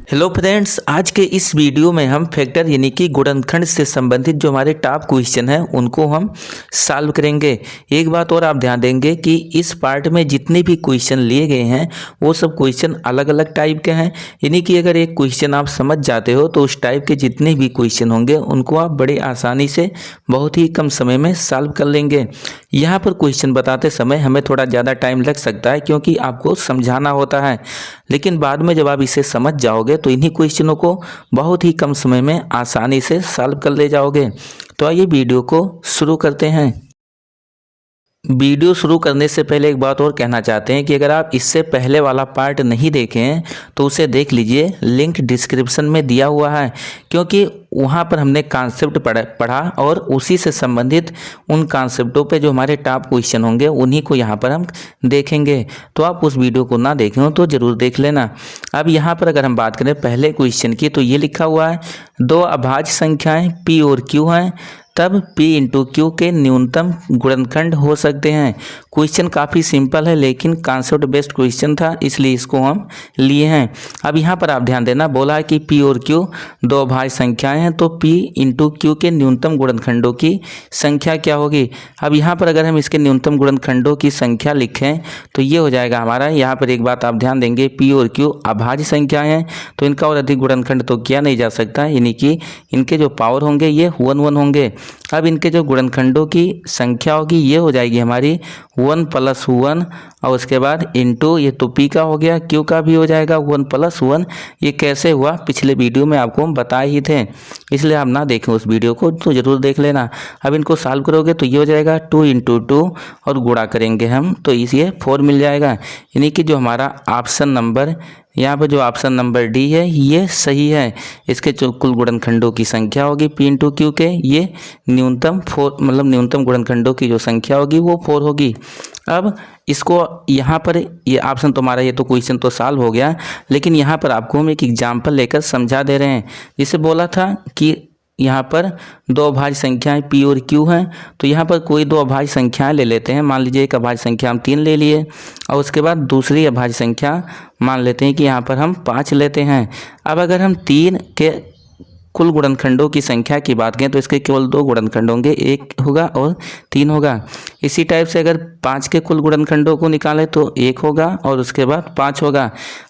Hello friends, आज के इस वीडियो में हम फैक्टर यानी कि गुणनखंड से संबंधित जो हमारे टॉप क्वेश्चन हैं उनको हम सॉल्व करेंगे। एक बात और आप ध्यान देंगे कि इस पार्ट में जितने भी क्वेश्चन लिए गए हैं वो सब क्वेश्चन अलग अलग टाइप के हैं। यानी कि अगर एक क्वेश्चन आप समझ जाते हो तो उस टाइप के जितने भी क्वेश्चन होंगे उनको आप बड़ी आसानी से बहुत ही कम समय में सॉल्व कर लेंगे। यहाँ पर क्वेश्चन बताते समय हमें थोड़ा ज़्यादा टाइम लग सकता है क्योंकि आपको समझाना होता है, लेकिन बाद में जब आप इसे समझ जाओगे तो इन्हीं क्वेश्चनों को बहुत ही कम समय में आसानी से सॉल्व कर ले जाओगे। तो आइए वीडियो को शुरू करते हैं। वीडियो शुरू करने से पहले एक बात और कहना चाहते हैं कि अगर आप इससे पहले वाला पार्ट नहीं देखे हैं तो उसे देख लीजिए, लिंक डिस्क्रिप्शन में दिया हुआ है, क्योंकि वहाँ पर हमने कॉन्सेप्ट पढ़ा और उसी से संबंधित उन कॉन्सेप्टों पे जो हमारे टॉप क्वेश्चन होंगे उन्हीं को यहाँ पर हम देखेंगे। तो आप उस वीडियो को ना देखें हो तो ज़रूर देख लेना। अब यहाँ पर अगर हम बात करें पहले क्वेश्चन की तो ये लिखा हुआ है दो अभाज्य संख्याएँ P और Q हैं, तब P इंटू क्यू के न्यूनतम गुणनखंड हो सकते हैं। क्वेश्चन काफ़ी सिंपल है लेकिन कॉन्सेप्ट बेस्ड क्वेश्चन था, इसलिए इसको हम लिए हैं। अब यहाँ पर आप ध्यान देना, बोला है कि P और Q दो अभाज्य संख्याएं हैं तो P इंटू क्यू के न्यूनतम गुणनखंडों की संख्या क्या होगी। अब यहाँ पर अगर हम इसके न्यूनतम गुणनखंडों की संख्या लिखें तो ये हो जाएगा हमारा। यहाँ पर एक बात आप ध्यान देंगे, P और Q अभाज्य संख्याएँ हैं तो इनका और अधिक गुणनखंड तो किया नहीं जा सकता, यानी कि इनके जो पावर होंगे ये 1 होंगे। अब इनके जो गुणनखंडों की संख्या होगी ये हो जाएगी हमारी 1 + 1 और उसके बाद इंटू ये तो P का हो गया, Q का भी हो जाएगा 1 + 1। ये कैसे हुआ पिछले वीडियो में आपको हम बताए ही थे, इसलिए आप ना देखें उस वीडियो को तो ज़रूर देख लेना। अब इनको सॉल्व करोगे तो ये हो जाएगा 2 × 2 और गुणा करेंगे हम तो इसे 4 मिल जाएगा। यानी कि जो हमारा ऑप्शन नंबर यहाँ पर जो ऑप्शन नंबर डी है ये सही है। इसके जो कुल गुणनखंडों की संख्या होगी P इंटू क्यू के, ये न्यूनतम 4 मतलब न्यूनतम गुणनखंडों की जो संख्या होगी वो 4 होगी। अब इसको यहाँ पर ये ऑप्शन तुम्हारा ये तो क्वेश्चन तो सॉल्व हो गया, लेकिन यहाँ पर आपको हम एक एग्जाम्पल लेकर समझा दे रहे हैं। जिसे बोला था कि यहाँ पर दो अभाज्य संख्याएं P और Q हैं, तो यहाँ पर कोई दो अभाज्य संख्याएं ले लेते हैं। मान लीजिए एक अभाज्य संख्या हम 3 ले लिए और उसके बाद दूसरी अभाज्य संख्या मान लेते हैं कि यहाँ पर हम 5 लेते हैं। अब अगर हम 3 के कुल गुणनखंडों की संख्या की बात करें तो इसके केवल 2 गुणनखंड होंगे, 1 होगा और 3 होगा। इसी टाइप से अगर 5 के कुल गुणनखंडों को निकालें तो 1 होगा और उसके बाद 5 होगा।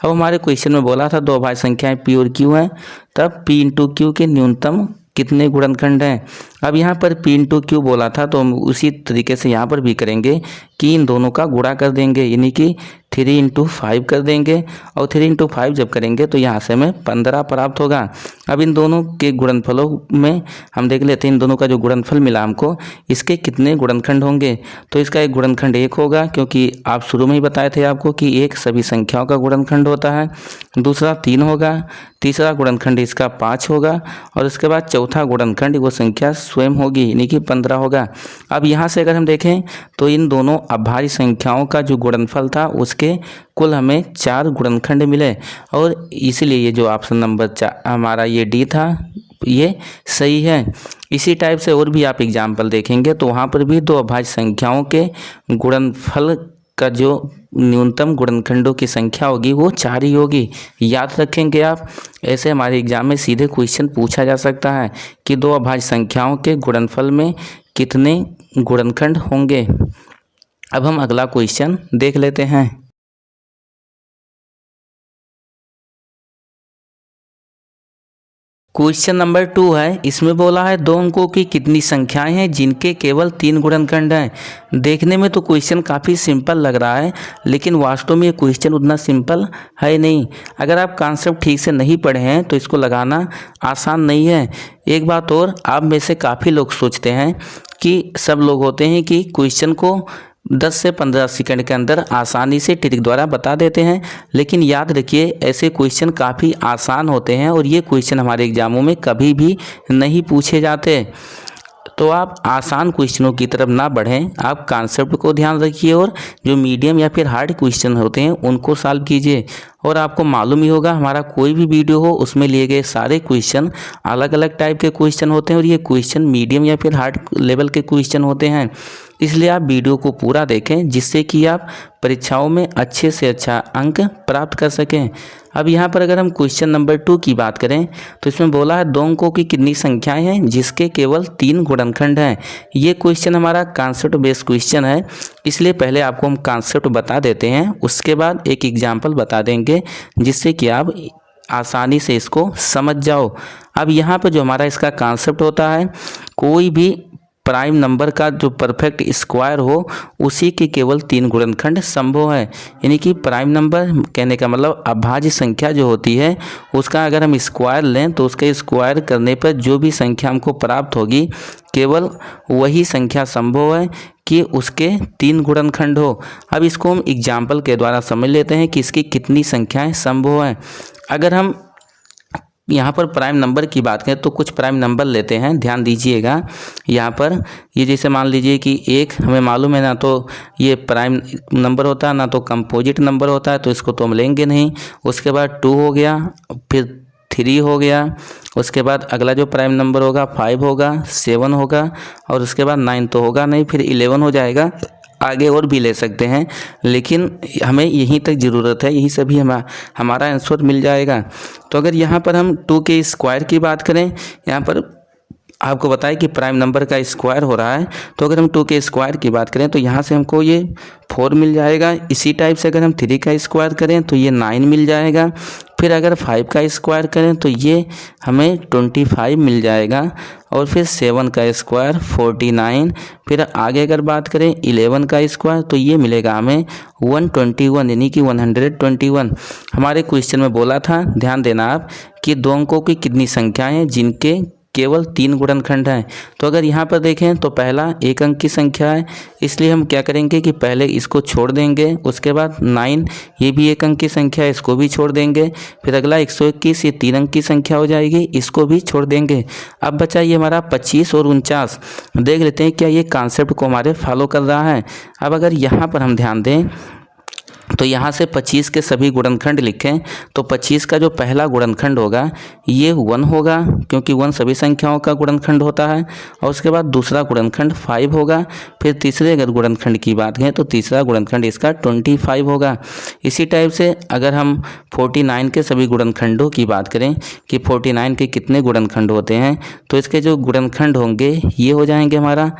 अब हमारे क्वेश्चन में बोला था दो अभाज्य संख्याएं P और Q हैं, तब P इंटू क्यू के न्यूनतम कितने गुणनखंड हैं। अब यहाँ पर P इंटू क्यू बोला था तो हम उसी तरीके से यहाँ पर भी करेंगे कि इन दोनों का गुणा कर देंगे, यानी कि 3 × 5 कर देंगे और 3 × 5 जब करेंगे तो यहाँ से हमें 15 प्राप्त होगा। अब इन दोनों के गुणनफलों में हम देख लेते हैं, इन दोनों का जो गुणनफल मिला हमको, इसके कितने गुणनखंड होंगे। तो इसका एक गुणनखंड 1 होगा, क्योंकि आप शुरू में ही बताए थे आपको कि 1 सभी संख्याओं का गुणनखंड होता है। दूसरा 3 होगा, तीसरा गुणनखंड इसका 5 होगा और उसके बाद चौथा गुणनखंड वो संख्या स्वयं होगी, यानी कि 15 होगा। अब यहाँ से अगर हम देखें तो इन दोनों अभाज्य संख्याओं का जो गुणनफल था उसके कुल हमें 4 गुणनखंड मिले और इसलिए ये जो ऑप्शन नंबर 4 हमारा ये डी था ये सही है। इसी टाइप से और भी आप एग्जाम्पल देखेंगे तो वहाँ पर भी दो अभाज्य संख्याओं के गुणनफल का जो न्यूनतम गुणनखंडों की संख्या होगी वो 4 ही होगी। याद रखेंगे आप, ऐसे हमारे एग्जाम में सीधे क्वेश्चन पूछा जा सकता है कि दो अभाज्य संख्याओं के गुणनफल में कितने गुणनखंड होंगे। अब हम अगला क्वेश्चन देख लेते हैं। क्वेश्चन नंबर 2 है, इसमें बोला है दो अंकों की कितनी संख्याएं हैं जिनके केवल 3 गुणनखंड हैं। देखने में तो क्वेश्चन काफ़ी सिंपल लग रहा है, लेकिन वास्तव में ये क्वेश्चन उतना सिंपल है नहीं। अगर आप कॉन्सेप्ट ठीक से नहीं पढ़े हैं तो इसको लगाना आसान नहीं है। एक बात और, आप में से काफ़ी लोग सोचते हैं कि सब लोग होते हैं कि क्वेश्चन को 10 से 15 सेकंड के अंदर आसानी से ट्रिक द्वारा बता देते हैं, लेकिन याद रखिए ऐसे क्वेश्चन काफ़ी आसान होते हैं और ये क्वेश्चन हमारे एग्जामों में कभी भी नहीं पूछे जाते। तो आप आसान क्वेश्चनों की तरफ ना बढ़ें, आप कॉन्सेप्ट को ध्यान रखिए और जो मीडियम या फिर हार्ड क्वेश्चन होते हैं उनको सॉल्व कीजिए। और आपको मालूम ही होगा हमारा कोई भी वीडियो हो उसमें लिए गए सारे क्वेश्चन अलग अलग टाइप के क्वेश्चन होते हैं और ये क्वेश्चन मीडियम या फिर हार्ड लेवल के क्वेश्चन होते हैं। इसलिए आप वीडियो को पूरा देखें जिससे कि आप परीक्षाओं में अच्छे से अच्छा अंक प्राप्त कर सकें। अब यहाँ पर अगर हम क्वेश्चन नंबर 2 की बात करें तो इसमें बोला है 2 अंकों की कितनी संख्याएं हैं जिसके केवल 3 गुणनखंड हैं। ये क्वेश्चन हमारा कॉन्सेप्ट बेस्ड क्वेश्चन है, इसलिए पहले आपको हम कॉन्सेप्ट बता देते हैं, उसके बाद एक एग्जाम्पल बता देंगे जिससे कि आप आसानी से इसको समझ जाओ। अब यहाँ पर जो हमारा इसका कॉन्सेप्ट होता है, कोई भी प्राइम नंबर का जो परफेक्ट स्क्वायर हो उसी के केवल 3 गुणनखंड संभव है। यानी कि प्राइम नंबर कहने का मतलब अभाज्य संख्या जो होती है उसका अगर हम स्क्वायर लें तो उसके स्क्वायर करने पर जो भी संख्या हमको प्राप्त होगी केवल वही संख्या संभव है कि उसके 3 गुणनखंड हो। अब इसको हम एग्जाम्पल के द्वारा समझ लेते हैं कि इसकी कितनी संख्याएं संभव हैं। अगर हम यहाँ पर प्राइम नंबर की बात करें तो कुछ प्राइम नंबर लेते हैं, ध्यान दीजिएगा। यहाँ पर ये जैसे मान लीजिए कि 1 हमें मालूम है ना, तो ये प्राइम नंबर होता है ना, तो कंपोजिट नंबर होता है, तो इसको तो हम लेंगे नहीं। उसके बाद 2 हो गया, फिर 3 हो गया, उसके बाद अगला जो प्राइम नंबर होगा 5 होगा, 7 होगा और उसके बाद 9 तो होगा नहीं, फिर 11 हो जाएगा। आगे और भी ले सकते हैं लेकिन हमें यहीं तक ज़रूरत है, यहीं से भी हमारा आंसर मिल जाएगा। तो अगर यहाँ पर हम 2 के स्क्वायर की बात करें, यहाँ पर आपको बताएं कि प्राइम नंबर का स्क्वायर हो रहा है, तो अगर हम 2 के स्क्वायर की बात करें तो यहाँ से हमको ये 4 मिल जाएगा। इसी टाइप से अगर हम 3 का स्क्वायर करें तो ये 9 मिल जाएगा। फिर अगर 5 का स्क्वायर करें तो ये हमें 25 मिल जाएगा और फिर 7 का स्क्वायर 49। फिर आगे अगर बात करें 11 का स्क्वायर तो ये मिलेगा हमें 121 यानी कि 121। हमारे क्वेश्चन में बोला था, ध्यान देना आप, कि 2 अंकों की कितनी संख्याएं हैं जिनके केवल 3 गुणनखंड हैं। तो अगर यहाँ पर देखें तो पहला 1 अंक की संख्या है, इसलिए हम क्या करेंगे कि पहले इसको छोड़ देंगे। उसके बाद 9 ये भी 1 अंक की संख्या है, इसको भी छोड़ देंगे। फिर अगला 121 ये 3 अंक की संख्या हो जाएगी, इसको भी छोड़ देंगे। अब बचा ये हमारा 25 और 49। देख लेते हैं क्या ये कॉन्सेप्ट को हमारे फॉलो कर रहा है। अब अगर यहाँ पर हम ध्यान दें तो यहाँ से 25 के सभी गुणनखंड लिखें तो 25 का जो पहला गुणनखंड होगा ये 1 होगा, क्योंकि 1 सभी संख्याओं का गुणनखंड होता है। और उसके बाद दूसरा गुणनखंड 5 होगा। फिर तीसरे अगर गुणनखंड की बात करें तो तीसरा गुणनखंड इसका 25 होगा। इसी टाइप से अगर हम 49 के सभी गुणनखंडों की बात करें कि 49 के कितने गुणनखंड होते हैं, तो इसके जो गुणनखंड होंगे ये हो जाएंगे हमारा,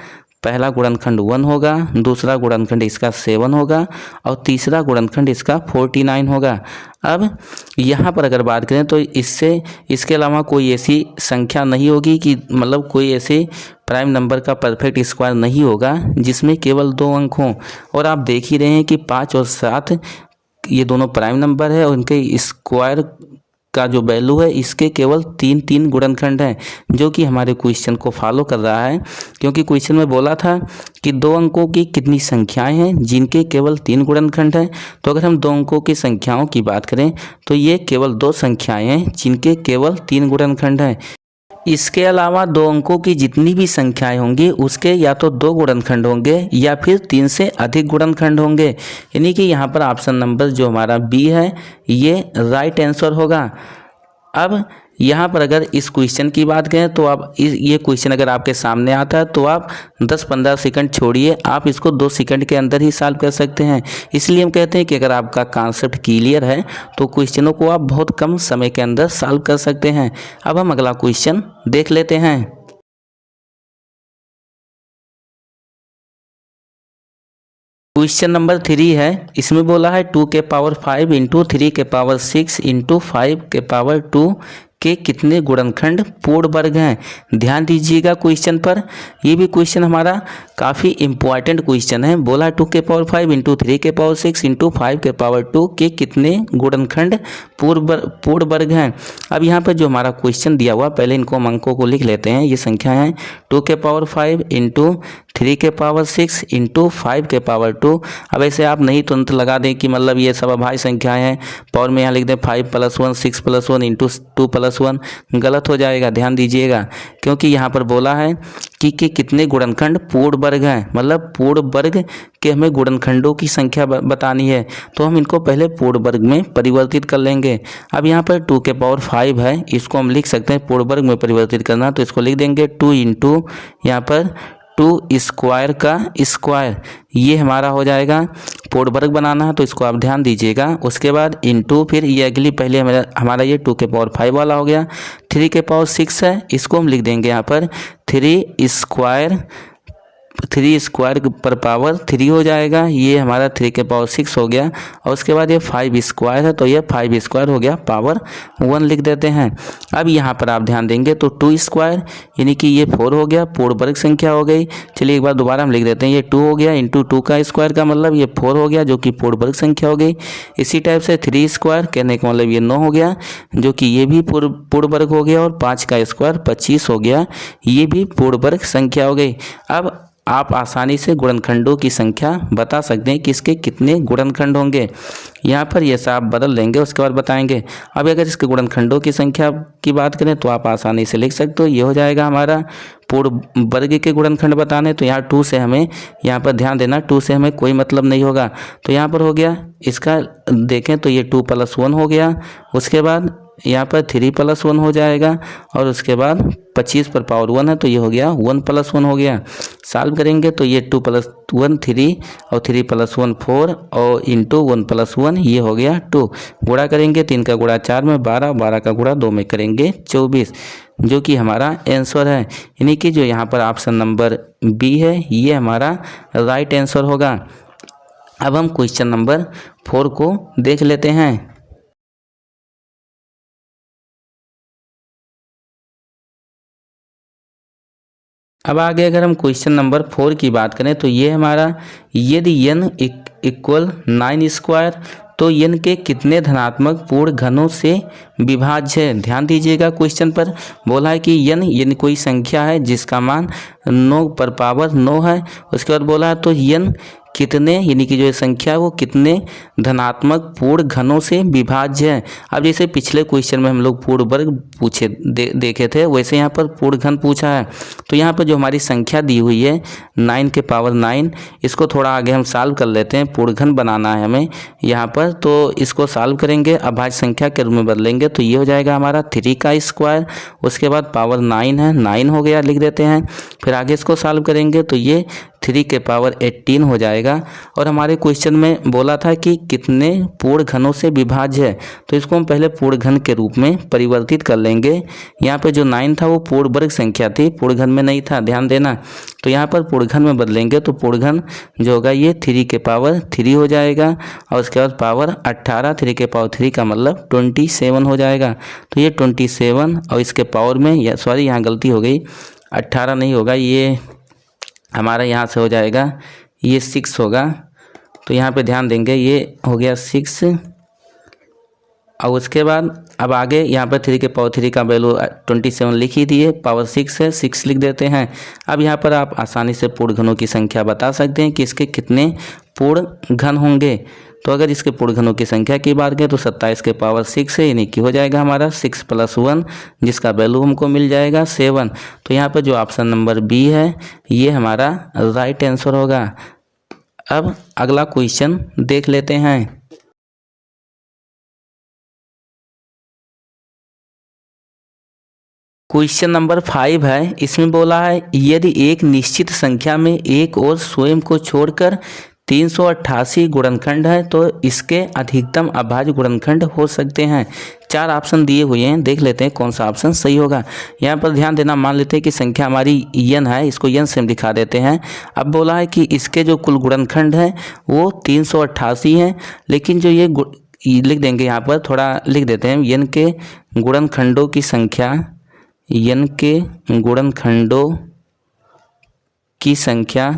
पहला गुणनखंड 1 होगा, दूसरा गुणनखंड इसका 7 होगा और तीसरा गुणनखंड इसका 49 होगा। अब यहाँ पर अगर बात करें तो इसके अलावा कोई ऐसी संख्या नहीं होगी कि मतलब कोई ऐसे प्राइम नंबर का परफेक्ट स्क्वायर नहीं होगा जिसमें केवल 2 अंक हों। और आप देख ही रहे हैं कि 5 और 7 ये दोनों प्राइम नंबर है और उनके स्क्वायर का जो वैल्यू है इसके केवल 3 गुणनखंड हैं, जो कि हमारे क्वेश्चन को फॉलो कर रहा है। क्योंकि क्वेश्चन में बोला था कि 2 अंकों की कितनी संख्याएं हैं जिनके केवल 3 गुणनखंड हैं। तो अगर हम 2 अंकों की संख्याओं की बात करें तो ये केवल 2 संख्याएं हैं जिनके केवल 3 गुणनखंड हैं। इसके अलावा 2 अंकों की जितनी भी संख्याएं होंगी उसके या तो 2 गुणनखंड होंगे या फिर 3 से अधिक गुणनखंड होंगे। यानी कि यहाँ पर ऑप्शन नंबर जो हमारा बी है ये राइट आंसर होगा। अब यहाँ पर अगर इस क्वेश्चन की बात करें तो आप ये क्वेश्चन अगर आपके सामने आता है तो आप 10-15 सेकंड छोड़िए, आप इसको 2 सेकंड के अंदर ही सॉल्व कर सकते हैं। इसलिए हम कहते हैं कि अगर आपका कॉन्सेप्ट क्लियर है तो क्वेश्चनों को आप बहुत कम समय के अंदर सॉल्व कर सकते हैं। अब हम अगला क्वेश्चन देख लेते हैं। क्वेश्चन नंबर 3 है, इसमें बोला है 2 के पावर 5 इंटू 3 के पावर 6 इंटू 5 के पावर 2 के कितने गुणनखंड पूर्ण वर्ग हैं। ध्यान दीजिएगा क्वेश्चन पर, ये भी क्वेश्चन हमारा काफ़ी इंपॉर्टेंट क्वेश्चन है। बोला 2 के पावर 5 इंटू 3 के पावर 6 इंटू 5 के पावर 2 के कितने गुणनखंड पूर्ण वर्ग हैं। अब यहाँ पर जो हमारा क्वेश्चन दिया हुआ, पहले इनको हम अंकों को लिख लेते हैं। ये संख्या है 2 के पावर 5 इंटू 3 के पावर 6 इंटू 5 के पावर 2। अब ऐसे आप नहीं तुरंत लगा दें कि मतलब ये सब अभाज्य संख्याएं हैं, पावर में यहाँ लिख दें 5 + 1 6 + 1 इंटू 2 + 1, गलत हो जाएगा। ध्यान दीजिएगा, क्योंकि यहाँ पर बोला है कि कितने गुणनखंड पूर्ण वर्ग हैं, मतलब पूर्ण वर्ग के हमें गुणनखंडों की संख्या बतानी है, तो हम इनको पहले पूर्ण वर्ग में परिवर्तित कर लेंगे। अब यहाँ पर 2 के पावर 5 है, इसको हम लिख सकते हैं पूर्ण वर्ग में परिवर्तित करना, तो इसको लिख देंगे 2 इंटू यहाँ पर 2 स्क्वायर का स्क्वायर, ये हमारा हो जाएगा। पूर्ण वर्ग बनाना है तो इसको आप ध्यान दीजिएगा। उसके बाद इंटू, फिर ये अगली पहले हमारा ये 2 के पावर 5 वाला हो गया। 3 के पावर 6 है, इसको हम लिख देंगे यहाँ पर 3 स्क्वायर पर पावर 3 हो जाएगा, ये हमारा 3 के पावर 6 हो गया। और उसके बाद ये 5 स्क्वायर है, तो ये 5 स्क्वायर हो गया पावर 1 लिख देते हैं। अब यहाँ पर आप ध्यान देंगे तो 2 स्क्वायर यानी कि ये 4 हो गया, पूर्ण वर्ग संख्या हो गई। चलिए एक बार दोबारा हम लिख देते हैं, ये 2 हो गया इंटू 2 का स्क्वायर का मतलब ये 4 हो गया, जो कि पूर्ण वर्ग संख्या हो गई। इसी टाइप से 3 स्क्वायर कहने का मतलब ये 9 हो गया, जो कि ये भी पूर्ण वर्ग हो गया। और 5 का स्क्वायर 25 हो गया, ये भी पूर्ण वर्ग संख्या हो गई। अब आप आसानी से गुणनखंडों की संख्या बता सकते हैं कि इसके कितने गुणनखंड होंगे। यहाँ पर ये सब बदल लेंगे, उसके बाद बताएंगे। अब अगर इसके गुणनखंडों की संख्या की बात करें तो आप आसानी से लिख सकते हो, ये हो जाएगा हमारा पूर्ण वर्ग के गुणनखंड बताने। तो यहाँ 2 से हमें यहाँ पर ध्यान देना, 2 से हमें कोई मतलब नहीं होगा, तो यहाँ पर हो गया इसका देखें तो ये 2 + 1 हो गया। उसके बाद यहाँ पर 3 + 1 हो जाएगा, और उसके बाद 25 पर पावर 1 है तो ये हो गया 1 + 1 हो गया। सॉल्व करेंगे तो ये 2 + 1 3 और 3 + 1 4 और इंटू 1 + 1 ये हो गया 2। गुणा करेंगे, 3 का गुणा 4 में 12, 12 का गुणा 2 में करेंगे 24, जो कि हमारा आंसर है। यानी कि जो यहाँ पर ऑप्शन नंबर बी है ये हमारा राइट आंसर होगा। अब हम क्वेश्चन नंबर 4 को देख लेते हैं। अब आगे अगर हम क्वेश्चन नंबर 4 की बात करें तो ये हमारा, यदि n इक्वल 9 स्क्वायर तो n के कितने धनात्मक पूर्ण घनों से विभाज्य है। ध्यान दीजिएगा, क्वेश्चन पर बोला है कि n कोई संख्या है जिसका मान 9 पर पावर 9 है। उसके बाद बोला है तो n कितने यानी कि जो संख्या है वो कितने धनात्मक पूर्ण घनों से विभाज्य है। अब जैसे पिछले क्वेश्चन में हम लोग पूर्ण वर्ग पूछे देखे थे, वैसे यहाँ पर पूर्ण घन पूछा है। तो यहाँ पर जो हमारी संख्या दी हुई है 9 के पावर 9, इसको थोड़ा आगे हम सॉल्व कर लेते हैं। पूर्ण घन बनाना है हमें यहाँ पर, तो इसको सॉल्व करेंगे, अभाज्य संख्या के रूप में बदलेंगे, तो ये हो जाएगा हमारा 3 का स्क्वायर। उसके बाद पावर 9 है, 9 हो गया लिख देते हैं। फिर आगे इसको सॉल्व करेंगे तो ये 3 के पावर 18 हो जाएगा। और हमारे क्वेश्चन में बोला था कि कितने पूर्ण घनों से विभाज्य है, तो इसको हम पहले पूर्ण घन के रूप में परिवर्तित कर लेंगे। यहाँ पे जो 9 था वो पूर्ण वर्ग संख्या थी, पूर्ण घन में नहीं था, ध्यान देना। तो यहाँ पर पूर्ण घन में बदलेंगे तो पूर्ण घन जो होगा ये 3 के पावर 3 हो जाएगा। और उसके बाद पावर 18, 3 के पावर 3 का मतलब 27 हो जाएगा। तो ये 27 और इसके पावर में सॉरी यहाँ गलती हो गई, 18 नहीं होगा, ये हमारा यहाँ से हो जाएगा ये 6 होगा। तो यहाँ पे ध्यान देंगे, ये हो गया 6। और उसके बाद अब आगे यहाँ पर 3 के पावर 3 का वैल्यू 27 लिख ही दिए, पावर 6 है, 6 लिख देते हैं। अब यहाँ पर आप आसानी से पूर्ण घनों की संख्या बता सकते हैं कि इसके कितने पूर्ण घन होंगे। तो अगर इसके पूर्ण घनों की संख्या की बात करें तो 27 के पावर 6 है, यानी कि हो जाएगा हमारा 6 + 1, जिसका वैल्यू हमको मिल जाएगा 7। तो यहाँ पर जो ऑप्शन नंबर बी है ये हमारा राइट आंसर होगा। अब अगला क्वेश्चन देख लेते हैं। क्वेश्चन नंबर 5 है, इसमें बोला है यदि एक निश्चित संख्या में एक और स्वयं को छोड़कर 388 गुणनखंड है तो इसके अधिकतम अभाज्य गुणनखंड हो सकते हैं। 4 ऑप्शन दिए हुए हैं, देख लेते हैं कौन सा ऑप्शन सही होगा। यहाँ पर ध्यान देना, मान लेते हैं कि संख्या हमारी n है, इसको n से हम दिखा देते हैं। अब बोला है कि इसके जो कुल गुणनखंड है वो 388 हैं, लेकिन जो ये लिख देंगे यहाँ पर, थोड़ा लिख देते हैं, n के गुणनखंडों की संख्या, n के गुणनखंडों की संख्या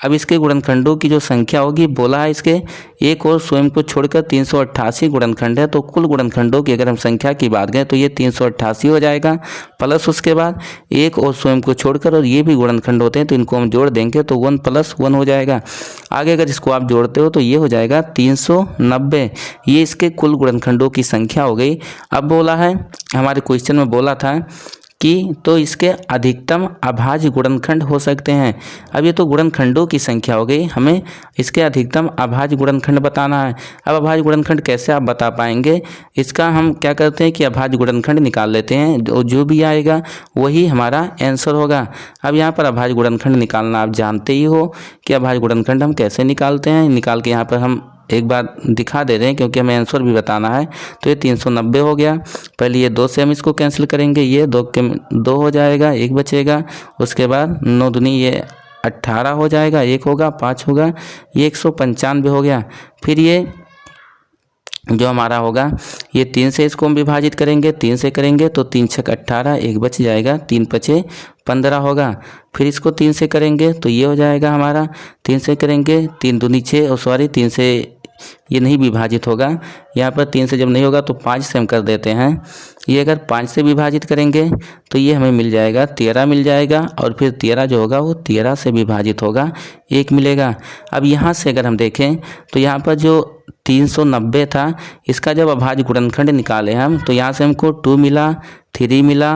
अब इसके गुणनखंडों की जो संख्या होगी, बोला है इसके एक और स्वयं को छोड़कर 388 गुणनखंड है, तो कुल गुणनखंडों की अगर हम संख्या की बात करें तो ये 388 हो जाएगा, प्लस उसके बाद एक और स्वयं को छोड़कर, और ये भी गुणनखंड होते हैं तो इनको हम जोड़ देंगे तो 1 + 1 हो जाएगा। आगे अगर इसको आप जोड़ते हो तो ये हो जाएगा 390, ये इसके कुल गुणनखंडों की संख्या हो गई। अब बोला है, हमारे क्वेश्चन में बोला था कि तो इसके अधिकतम अभाज्य गुणनखंड हो सकते हैं। अब ये तो गुणनखंडों की संख्या हो गई, हमें इसके अधिकतम अभाज्य गुणनखंड बताना है। अब अभाज्य गुणनखंड कैसे आप बता पाएंगे, इसका हम क्या करते हैं कि अभाज्य गुणनखंड निकाल लेते हैं, जो भी आएगा वही हमारा आंसर होगा। अब यहाँ पर अभाज्य गुणनखंड निकालना आप जानते ही हो कि अभाज्य गुणनखंड हम कैसे निकालते हैं। निकाल के यहाँ पर हम एक बार दिखा दे रहे हैं क्योंकि हमें आंसर भी बताना है। तो ये 390 हो गया। पहले ये 2 से हम इसको कैंसिल करेंगे, ये 2 हो जाएगा, 1 बचेगा। उसके बाद 9 दूनी ये 18 हो जाएगा, 1 होगा, 5 होगा, ये 195 हो गया। फिर ये जो हमारा होगा, ये 3 से इसको हम विभाजित करेंगे, 3 से करेंगे तो 3 × 6 = 18, 1 बच जाएगा, 3 × 5 = 15 होगा। फिर इसको 3 से करेंगे तो ये हो जाएगा हमारा, 3 से करेंगे 3 दूनी 6, सॉरी 3 से ये नहीं विभाजित होगा, यहाँ पर 3 से जब नहीं होगा तो 5 से हम कर देते हैं। ये अगर 5 से विभाजित करेंगे तो ये हमें मिल जाएगा 13 मिल जाएगा, और फिर 13 जो होगा वो 13 से विभाजित होगा, 1 मिलेगा। अब यहाँ से अगर हम देखें तो यहाँ पर जो 390 था, इसका जब अभाज्य गुणनखंड निकाले हम तो यहाँ से हमको 2 मिला, 3 मिला,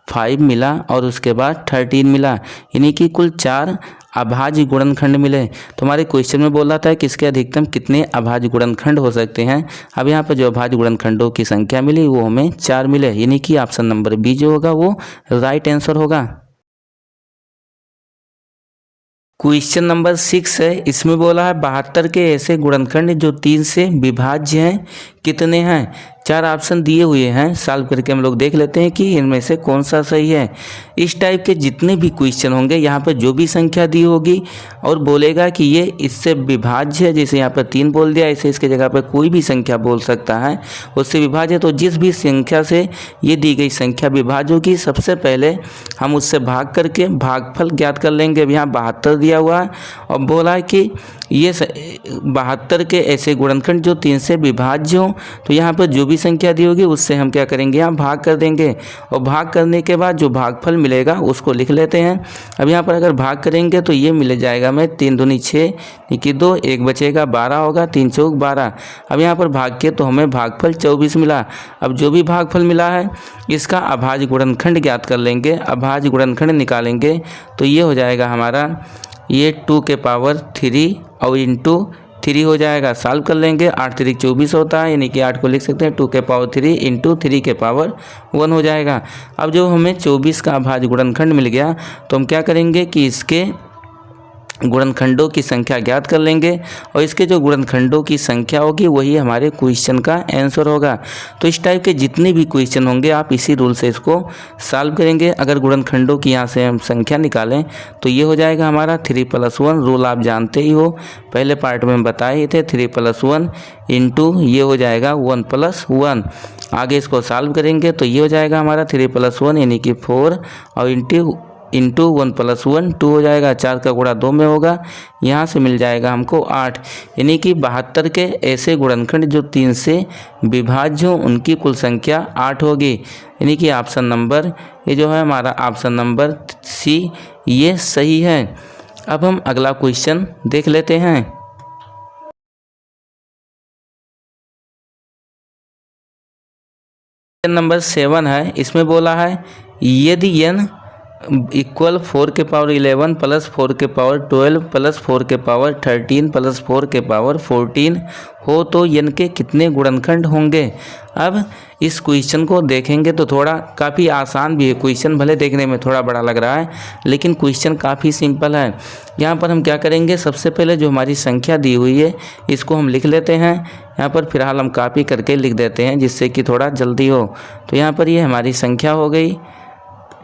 5 मिला और उसके बाद 13 मिला, यानी कि कुल 4 अभाज्य गुणनखंड मिले। तो हमारे क्वेश्चन में बोला था कि इसके अधिकतम कितने अभाज्य गुणनखंड हो सकते हैं। अब यहाँ पर जो अभाज्य गुणनखंडों की संख्या मिली वो हमें 4 मिले, यानी कि ऑप्शन नंबर बी जो होगा वो राइट आंसर होगा। क्वेश्चन नंबर 6 है, इसमें बोला है 72 के ऐसे गुणनखंड जो 3 से विभाज्य हैं, कितने हैं। 4 ऑप्शन दिए हुए हैं, सॉल्व करके हम लोग देख लेते हैं कि इनमें से कौन सा सही है। इस टाइप के जितने भी क्वेश्चन होंगे, यहाँ पर जो भी संख्या दी होगी और बोलेगा कि ये इससे विभाज्य है, जैसे यहाँ पर 3 बोल दिया, ऐसे इसके जगह पर कोई भी संख्या बोल सकता है उससे विभाज्य। तो जिस भी संख्या से ये दी गई संख्या विभाज्य होगी, सबसे पहले हम उससे भाग करके भागफल ज्ञात कर लेंगे। अब यहाँ 72 दिया हुआ है और बोला है कि ये 72 के ऐसे गुणनखंड जो 3 से विभाज्य हो, तो यहाँ पर जो भी संख्या दी होगी उससे हम क्या करेंगे, यहाँ भाग कर देंगे, और भाग करने के बाद जो भागफल मिलेगा उसको लिख लेते हैं। अब यहाँ पर अगर भाग करेंगे तो ये मिल जाएगा हमें 3 दूनी 6, 2, 1 बचेगा, 12 होगा, 3 चौक 12। अब यहाँ पर भाग के तो हमें भागफल 24 मिला। अब जो भी भागफल मिला है इसका अभाज्य गुणनखंड ज्ञात कर लेंगे, अभाज्य गुणनखंड निकालेंगे तो ये हो जाएगा हमारा, ये 2 के पावर 3 और इंटू 3 हो जाएगा। सॉल्व कर लेंगे, 8 × 3 = 24 होता है, यानी कि 8 को लिख सकते हैं 2 के पावर 3 इंटू 3 के पावर 1 हो जाएगा। अब जो हमें 24 का अभाज्य गुणनखंड मिल गया तो हम क्या करेंगे कि इसके गुणनखंडों की संख्या ज्ञात कर लेंगे, और इसके जो गुणनखंडों की संख्या होगी वही हमारे क्वेश्चन का आंसर होगा। तो इस टाइप के जितने भी क्वेश्चन होंगे आप इसी रूल से इसको सॉल्व करेंगे। अगर गुणनखंडों की यहाँ से हम संख्या निकालें तो ये हो जाएगा हमारा 3 + 1, रूल आप जानते ही हो, पहले पार्ट में हम बताए ही थे, 3 + 1 इंटू ये हो जाएगा 1 + 1। आगे इसको सॉल्व करेंगे तो ये हो जाएगा हमारा 3 + 1 यानी कि 4 और इंटू 1 + 1 2 हो जाएगा, 4 का गुणा 2 में होगा, यहाँ से मिल जाएगा हमको 8, यानी कि 72 के ऐसे गुणनखंड जो 3 से विभाज्य हों उनकी कुल संख्या 8 होगी, यानी कि ऑप्शन नंबर ये जो है हमारा ऑप्शन नंबर सी ये सही है। अब हम अगला क्वेश्चन देख लेते हैं। क्वेश्चन नंबर 7 है, इसमें बोला है यदि n = 4 के पावर 11 + 4 के पावर 12 + 4 के पावर 13 + 4 के पावर 14 हो तो n के कितने गुणनखंड होंगे। अब इस क्वेश्चन को देखेंगे तो थोड़ा काफ़ी आसान भी है क्वेश्चन, भले देखने में थोड़ा बड़ा लग रहा है लेकिन क्वेश्चन काफ़ी सिंपल है। यहाँ पर हम क्या करेंगे, सबसे पहले जो हमारी संख्या दी हुई है इसको हम लिख लेते हैं। यहाँ पर फिलहाल हम कॉपी करके लिख देते हैं जिससे कि थोड़ा जल्दी हो। तो यहाँ पर ये हमारी संख्या हो गई,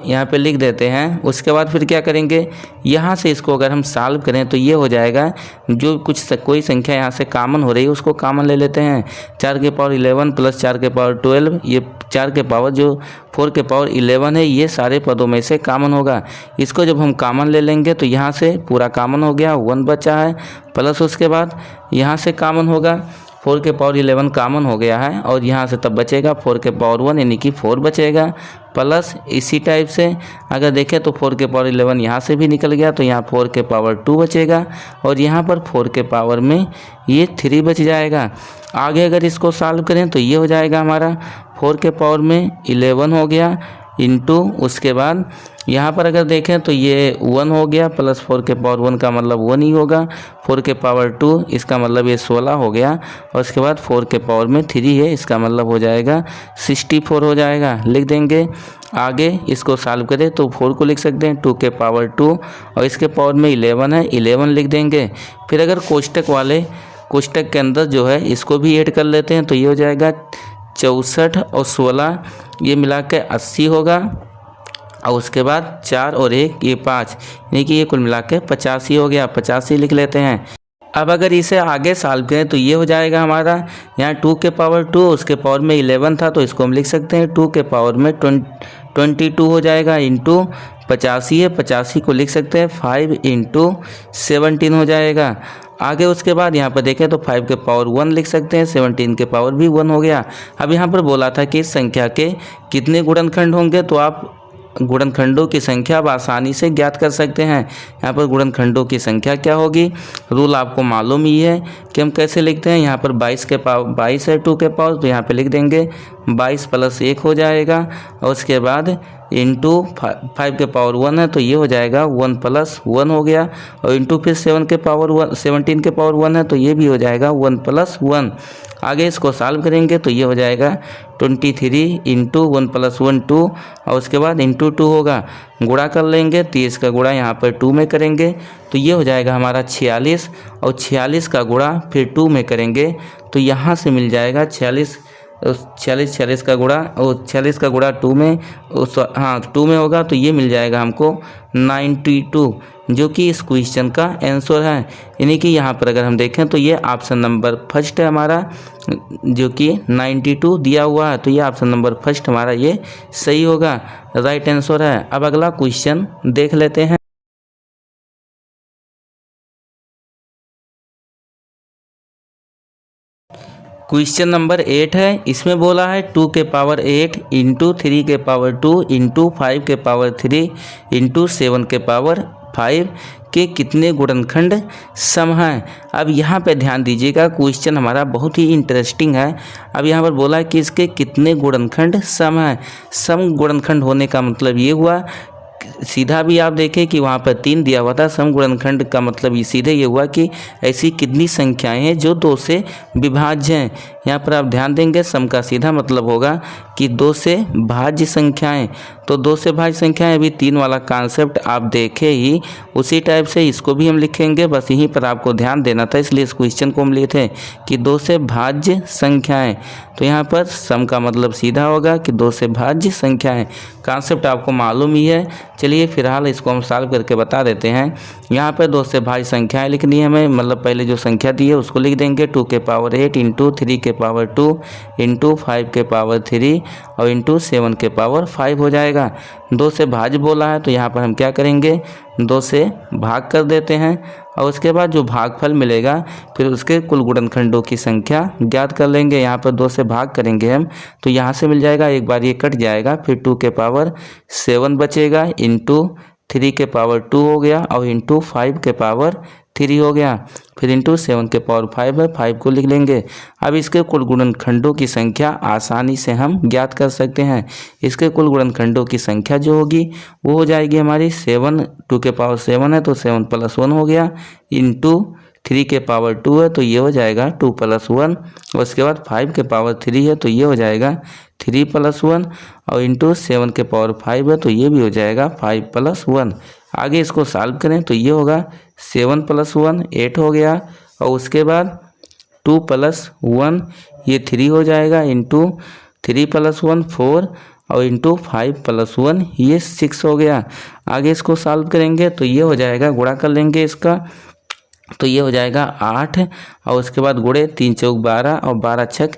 यहाँ पे लिख देते हैं। उसके बाद फिर क्या करेंगे, यहाँ से इसको अगर हम सॉल्व करें तो ये हो जाएगा, जो कोई संख्या यहाँ से कॉमन हो रही है उसको कॉमन ले लेते हैं। 4 के पावर 11 प्लस 4 के पावर 12, ये 4 के पावर जो 4 के पावर 11 है, ये सारे पदों में से कॉमन होगा। इसको जब हम कॉमन ले लेंगे तो यहाँ से पूरा कॉमन हो गया, 1 बचा है, प्लस उसके बाद यहाँ से कॉमन होगा, 4 के पावर 11 कॉमन हो गया है, और यहाँ से तब बचेगा 4 के पावर 1 यानी कि 4 बचेगा, प्लस इसी टाइप से अगर देखें तो 4 के पावर 11 यहाँ से भी निकल गया, तो यहाँ 4 के पावर 2 बचेगा, और यहाँ पर 4 के पावर में ये 3 बच जाएगा। आगे अगर इसको सॉल्व करें तो ये हो जाएगा हमारा 4 के पावर में 11 हो गया इंटू, उसके बाद यहाँ पर अगर देखें तो ये 1 हो गया, प्लस 4 के पावर 1 का मतलब 1 ही होगा, 4 के पावर 2 इसका मतलब ये 16 हो गया, और उसके बाद 4 के पावर में 3 है, इसका मतलब हो जाएगा 64 हो जाएगा। लिख देंगे। आगे इसको सॉल्व करें तो 4 को लिख सकते हैं 2 के पावर 2, और इसके पावर में 11 है, 11 लिख देंगे। फिर अगर कोष्टक के अंदर जो है इसको भी ऐड कर लेते हैं तो ये हो जाएगा 64 और 16 ये मिला के 80 होगा, और उसके बाद 4 और 1 ये 5, यानी कि ये कुल मिला के 85 हो गया, 85 लिख लेते हैं। अब अगर इसे आगे सॉल्व करें तो ये हो जाएगा हमारा, यहाँ 2 के पावर 2 उसके पावर में 11 था, तो इसको हम लिख सकते हैं 2 के पावर में 22 हो जाएगा, इंटू 85 है, 85 को लिख सकते हैं 5 इंटू 17 हो जाएगा। आगे उसके बाद यहाँ पर देखें तो 5 के पावर 1 लिख सकते हैं, 17 के पावर भी 1 हो गया। अब यहाँ पर बोला था कि इस संख्या के कितने गुणनखंड होंगे, तो आप गुणनखंडों की संख्या आप आसानी से ज्ञात कर सकते हैं। यहाँ पर गुणनखंडों की संख्या क्या होगी, रूल आपको मालूम ही है कि हम कैसे लिखते हैं। यहाँ पर 22 के पावर 22 है 2 के पावर, तो यहाँ पे लिख देंगे 22 प्लस 1 हो जाएगा, और उसके बाद इंटू 5 के पावर 1 है तो ये हो जाएगा 1 प्लस 1 हो गया, और इंटू फिर 7 के पावर 1 17 के पावर 1 है तो ये भी हो जाएगा 1 प्लस 1। आगे इसको सॉल्व करेंगे तो ये हो जाएगा 23 इंटू 1 प्लस 1 2, और उसके बाद इंटू 2 होगा, गुणा कर लेंगे, 30 का गुणा यहाँ पर 2 में करेंगे तो ये हो जाएगा हमारा 46, और 46 का गुणा फिर 2 में करेंगे तो यहाँ से मिल जाएगा 46 का गुणा, और 46 का गुणा 2 में 2 में होगा तो ये मिल जाएगा हमको 92, जो कि इस क्वेश्चन का आंसर है। यानी कि यहाँ पर अगर हम देखें तो ये ऑप्शन नंबर फर्स्ट है हमारा, जो कि 92 दिया हुआ है, तो ये ऑप्शन नंबर फर्स्ट हमारा ये सही होगा, राइट आंसर है। अब अगला क्वेश्चन देख लेते हैं। क्वेश्चन नंबर 8 है, इसमें बोला है 2 के पावर 8 इंटू 3 के पावर 2 इंटू 5 के पावर 3 इंटू 7 के पावर 5 के कितने गुणनखंड सम हैं। अब यहाँ पे ध्यान दीजिएगा, क्वेश्चन हमारा बहुत ही इंटरेस्टिंग है। अब यहाँ पर बोला है कि इसके कितने गुणनखंड सम हैं। सम गुणनखंड होने का मतलब ये हुआ, सीधा भी आप देखें कि वहाँ पर 3 दिया हुआ था, सम गुणनखंड का मतलब ये सीधे ये हुआ कि ऐसी कितनी संख्याएं हैं जो 2 से विभाज्य हैं। यहाँ पर आप ध्यान देंगे, सम का सीधा मतलब होगा कि 2 से भाज्य संख्याएं, तो 2 से भाज्य संख्याएं, अभी 3 वाला कॉन्सेप्ट आप देखे ही, उसी टाइप से इसको भी हम लिखेंगे, बस यहीं पर आपको ध्यान देना था, इसलिए इस क्वेश्चन को हम लिए थे कि 2 से भाज्य संख्याएं। तो यहाँ पर सम का मतलब सीधा होगा कि 2 से भाज्य संख्याएं, कॉन्सेप्ट आपको मालूम ही है। चलिए फिलहाल इसको हम सॉल्व करके बता देते हैं। यहाँ पर 2 से भाज्य संख्याएं लिखनी है हमें, मतलब पहले जो संख्या दी है उसको लिख देंगे 2 के पावर 8 इंटू 3 के पावर 2 इंटू 5 के पावर 3 और इंटू 7 के पावर 5 हो जाएगा। 2 से भाज्य बोला है तो यहाँ पर हम क्या करेंगे, 2 से भाग कर देते हैं, और उसके बाद जो भागफल मिलेगा फिर उसके कुल गुणनखंडों की संख्या ज्ञात कर लेंगे। यहाँ पर 2 से भाग करेंगे हम तो यहाँ से मिल जाएगा, एक बार ये कट जाएगा, फिर 2 के पावर 7 बचेगा इंटू 3 के पावर 2 हो गया, और इंटू 5 के पावर 3 हो गया, फिर इंटू 7 के पावर 5 है, 5 को लिख लेंगे। अब इसके कुल गुणनखंडों की संख्या आसानी से हम ज्ञात कर सकते हैं। इसके कुल गुणनखंडों की संख्या जो होगी वो हो जाएगी हमारी 7, 2 के पावर 7 है तो 7 प्लस 1 हो गया, इंटू 3 के पावर 2 है तो ये हो जाएगा 2 प्लस 1, और उसके बाद 5 के पावर 3 है तो ये हो जाएगा 3 प्लस 1, और इंटू 7 के पावर 5 है तो ये भी हो जाएगा 5 प्लस 1। आगे इसको सॉल्व करें तो ये होगा 7 प्लस 1 8 हो गया, और उसके बाद 2 प्लस 1 ये 3 हो जाएगा, इंटू 3 प्लस 1 4, और इंटू 5 + 1 ये 6 हो गया। आगे इसको सॉल्व करेंगे तो ये हो जाएगा, गुणा कर लेंगे इसका तो ये हो जाएगा 8 और उसके बाद गुणे 3 चौक 12 और 12 छक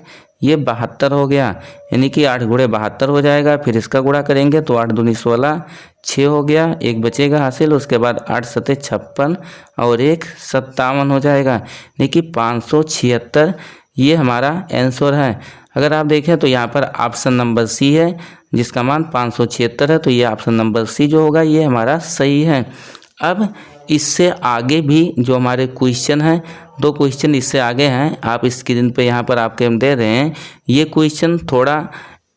ये 72 हो गया, यानी कि 8 गुणे 72 हो जाएगा। फिर इसका गुणा करेंगे तो 8 दूनी 16 6 हो गया, एक बचेगा हासिल। उसके बाद 8 सते 56 और 1 57 हो जाएगा, यानी कि 576 ये हमारा आंसर है। अगर आप देखें तो यहाँ पर ऑप्शन नंबर सी है जिसका मान 576 है, तो ये ऑप्शन नंबर सी जो होगा ये हमारा सही है। अब इससे आगे भी जो हमारे क्वेश्चन हैं, 2 क्वेश्चन इससे आगे हैं, आप स्क्रीन पे यहाँ पर आपके हम दे रहे हैं। ये क्वेश्चन थोड़ा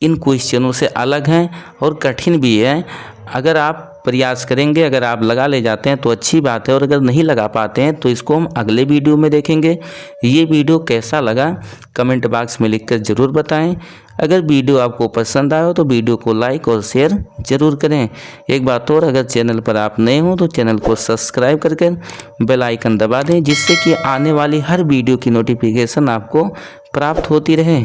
इन क्वेश्चनों से अलग हैं और कठिन भी है। अगर आप प्रयास करेंगे, अगर आप लगा ले जाते हैं तो अच्छी बात है, और अगर नहीं लगा पाते हैं तो इसको हम अगले वीडियो में देखेंगे। ये वीडियो कैसा लगा कमेंट बॉक्स में लिखकर ज़रूर बताएं। अगर वीडियो आपको पसंद आया हो तो वीडियो को लाइक और शेयर ज़रूर करें। एक बात और, अगर चैनल पर आप नए हो तो चैनल को सब्सक्राइब करके बेल आइकन दबा दें, जिससे कि आने वाली हर वीडियो की नोटिफिकेशन आपको प्राप्त होती रहे।